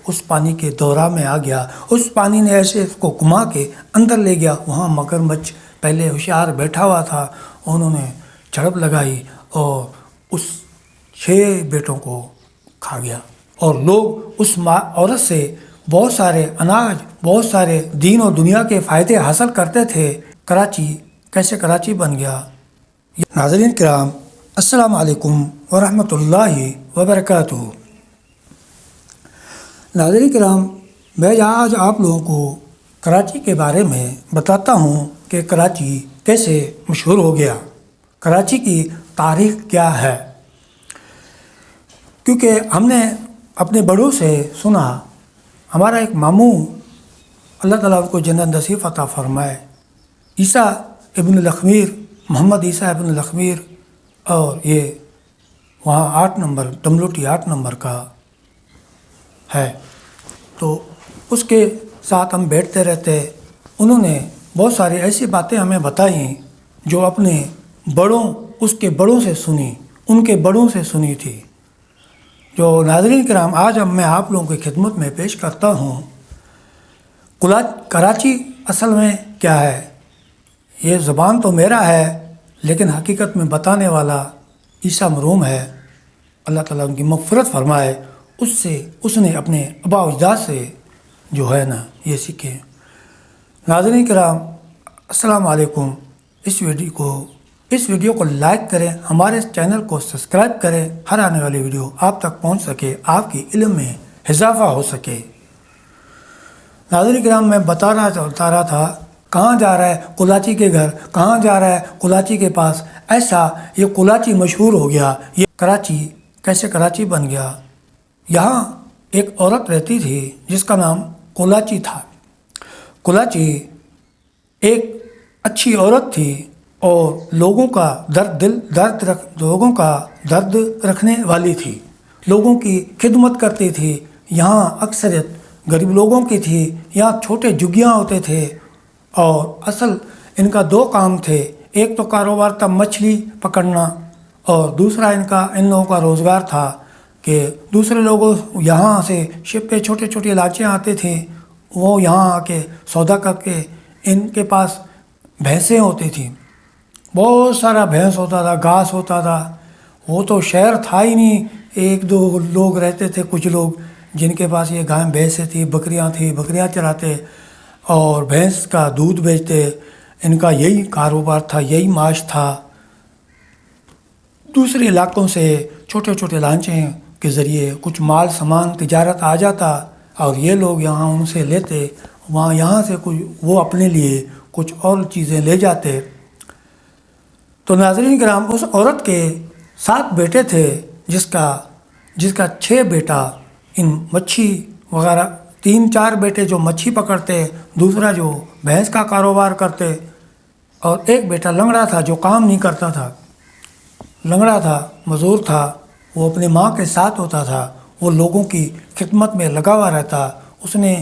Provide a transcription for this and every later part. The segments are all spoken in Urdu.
اس پانی کے دورہ میں آ گیا۔ اس پانی نے ایسے اس کو گھما کے اندر لے گیا۔ وہاں مگرمچھ پہلے ہوشیار بیٹھا ہوا تھا، انہوں نے جھڑپ لگائی اور اس 6 بیٹوں کو کھا گیا۔ اور لوگ اس عورت سے بہت سارے اناج، بہت سارے دین و دنیا کے فائدے حاصل کرتے تھے۔ کراچی کیسے کراچی بن گیا؟ ناظرین کرام، السلام علیکم ورحمۃ اللہ وبرکاتہ۔ ناظرین کرام، میں آج آپ لوگوں کو کراچی کے بارے میں بتاتا ہوں کہ کراچی کیسے مشہور ہو گیا، کراچی کی تاریخ کیا ہے۔ کیونکہ ہم نے اپنے بڑوں سے سنا، ہمارا ایک ماموں اللہ تعالیٰ ان کو جنت نصیب عطا فرمائے، عیسیٰ ابن الخمیر، محمد عیسیٰ ابن الخمیر، اور یہ وہاں 8 نمبر دملوٹی 8 نمبر کا ہے، تو اس کے ساتھ ہم بیٹھتے رہتے۔ انہوں نے بہت ساری ایسی باتیں ہمیں بتائیں جو اپنے بڑوں، اس کے بڑوں سے سنی، ان کے بڑوں سے سنی تھی، جو ناظرین کرام آج میں آپ لوگوں کی خدمت میں پیش کرتا ہوں۔ کراچی اصل میں کیا ہے؟ یہ زبان تو میرا ہے، لیکن حقیقت میں بتانے والا عیسیٰ مرحوم ہے، اللہ تعالیٰ ان کی مغفرت فرمائے۔ اس نے اپنے آباء و اجداد سے جو ہے نا یہ سیکھے۔ ناظرین کرام، السلام علیکم۔ اس ویڈیو کو لائک کریں، ہمارے چینل کو سبسکرائب کریں، ہر آنے والی ویڈیو آپ تک پہنچ سکے، آپ کی علم میں اضافہ ہو سکے۔ ناظرین کرام، میں بتا رہا تھا کہاں جا رہا ہے؟ کولاچی کے گھر۔ کہاں جا رہا ہے؟ کولاچی کے پاس۔ ایسا یہ کولاچی مشہور ہو گیا۔ یہ کراچی کیسے کراچی بن گیا؟ یہاں ایک عورت رہتی تھی جس کا نام کولاچی تھا۔ کولاچی ایک اچھی عورت تھی اور لوگوں کا درد رکھنے والی تھی، لوگوں کی خدمت کرتی تھی۔ یہاں اکثریت غریب لوگوں کی تھی، یہاں چھوٹے جھگیاں ہوتے تھے، اور اصل ان کا 2 کام تھے۔ ایک تو کاروبار تھا مچھلی پکڑنا، اور دوسرا ان لوگوں کا روزگار تھا کہ دوسرے لوگوں یہاں سے شپ پہ چھوٹے لاچیاں آتے تھے، وہ یہاں آ کے سودا کر کے، ان کے پاس بھینسیں ہوتی تھیں، بہت سارا بھینس ہوتا تھا، گھاس ہوتا تھا۔ وہ تو شہر تھا ہی نہیں، 1-2 لوگ رہتے تھے، کچھ لوگ جن کے پاس یہ گائے بھینسیں تھیں، بکریاں چراتے اور بھینس کا دودھ بیچتے۔ ان کا یہی کاروبار تھا، یہی معاش تھا۔ دوسرے علاقوں سے چھوٹے لانچے کے ذریعے کچھ مال سامان تجارت آ جاتا، اور یہ لوگ یہاں ان سے لیتے، یہاں سے کچھ وہ اپنے لیے کچھ اور چیزیں لے جاتے۔ تو ناظرین کرام، اس عورت کے 7 بیٹے تھے، جس کا 6 بیٹا ان مچھی وغیرہ، 3-4 بیٹے جو مچھی پکڑتے، دوسرا جو بھینس کا کاروبار کرتے، اور ایک بیٹا لنگڑا تھا جو کام نہیں کرتا تھا، لنگڑا تھا، مزدور تھا، وہ اپنی ماں کے ساتھ ہوتا تھا، وہ لوگوں کی خدمت میں لگا ہوا رہتا۔ اس نے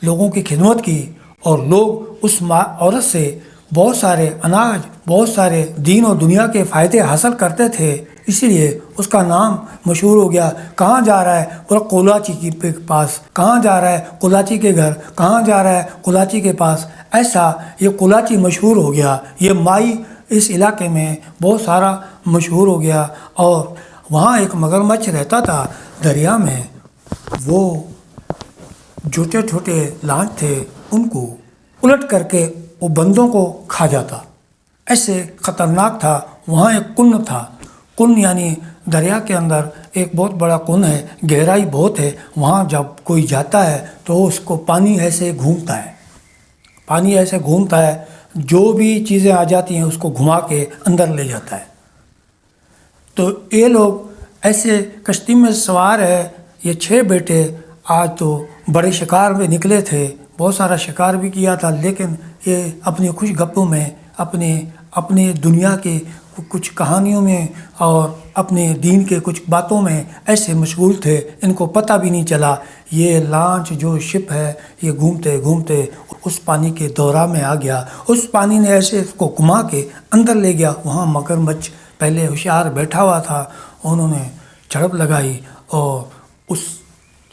لوگوں کی خدمت کی، اور لوگ اس عورت سے بہت سارے اناج، بہت سارے دین و دنیا کے فائدے حاصل کرتے تھے، اسی لیے اس کا نام مشہور ہو گیا۔ کہاں جا رہا ہے؟ بولا کولاچی کے پاس۔ کہاں جا رہا ہے؟ کولاچی کے گھر۔ کہاں جا رہا ہے؟ کولاچی کے پاس۔ ایسا یہ کولاچی مشہور ہو گیا، یہ مائی اس علاقے میں بہت سارا مشہور ہو گیا۔ اور وہاں ایک مگرمچھ رہتا تھا دریا میں، وہ چھوٹے لانچ تھے، ان کو الٹ کر کے وہ بندوں کو کھا جاتا، ایسے خطرناک تھا۔ وہاں ایک کن تھا، کن یعنی دریا کے اندر ایک بہت بڑا کن ہے، گہرائی بہت ہے، وہاں جب کوئی جاتا ہے تو اس کو پانی ایسے گھومتا ہے، جو بھی چیزیں آ جاتی ہیں اس کو گھما کے اندر لے جاتا ہے۔ تو یہ لوگ ایسے کشتی میں سوار ہے، یہ 6 بیٹے آج تو بڑے شکار میں نکلے تھے، بہت سارا شکار بھی کیا تھا، لیکن یہ اپنی خوش گپوں میں، اپنے دنیا کے کچھ کہانیوں میں اور اپنے دین کے کچھ باتوں میں ایسے مشغول تھے، ان کو پتہ بھی نہیں چلا۔ یہ لانچ جو شپ ہے، یہ گھومتے گھومتے اس پانی کے دورہ میں آ گیا، اس پانی نے ایسے اس کو گھما کے اندر لے گیا۔ وہاں مگرمچھ پہلے ہوشیار بیٹھا ہوا تھا، انہوں نے جھڑپ لگائی اور اس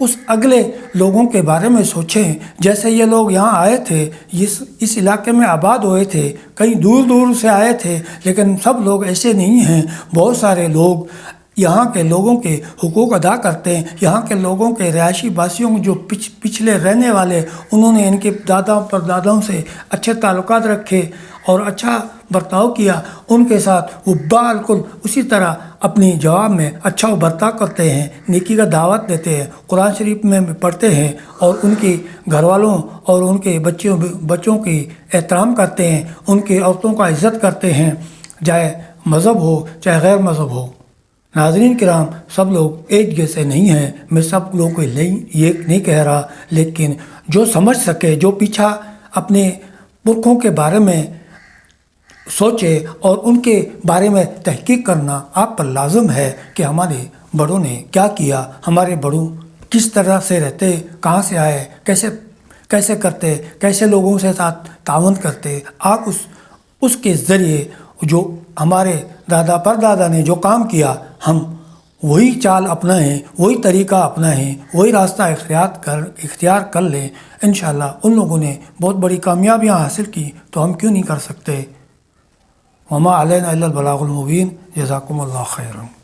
اس اگلے لوگوں کے بارے میں سوچیں. جیسے یہ لوگ یہاں آئے تھے، اس علاقے میں آباد ہوئے تھے، کئی دور دور سے آئے تھے، لیکن سب لوگ ایسے نہیں ہیں. بہت سارے لوگ یہاں کے لوگوں کے حقوق ادا کرتے ہیں. یہاں کے لوگوں کے رہائشی باسیوں جو پچھلے رہنے والے، انہوں نے ان کے دادا پرداداؤں سے اچھے تعلقات رکھے اور اچھا برتاؤ کیا ان کے ساتھ. وہ بالکل اسی طرح اپنی جواب میں اچھا برتاؤ کرتے ہیں، نیکی کا دعوت دیتے ہیں، قرآن شریف میں پڑھتے ہیں اور ان کے گھر والوں اور ان کے بچوں کی احترام کرتے ہیں، ان کی عورتوں کا عزت کرتے ہیں، چاہے مذہب ہو چاہے غیر مذہب ہو. ناظرین کرام، سب لوگ ایک جیسے نہیں ہیں. میں سب لوگوں کو یہ نہیں کہہ رہا، لیکن جو سمجھ سکے، جو پیچھا اپنے پرکھوں کے بارے میں سوچے اور ان کے بارے میں تحقیق کرنا آپ پر لازم ہے کہ ہمارے بڑوں نے کیا کیا، ہمارے بڑوں کس طرح سے رہتے، کہاں سے آئے، کیسے کرتے، کیسے لوگوں سے ساتھ تعاون کرتے. آپ اس کے ذریعے جو ہمارے دادا پردادا نے جو کام کیا، ہم وہی چال اپنائیں، وہی طریقہ اپنائیں، وہی راستہ اختیار کر لیں. انشاءاللہ ان لوگوں نے بہت بڑی کامیابیاں حاصل کی تو ہم کیوں نہیں کر سکتے. وما علینا الا البلاغ المبین. جزاکم اللہ خیرا.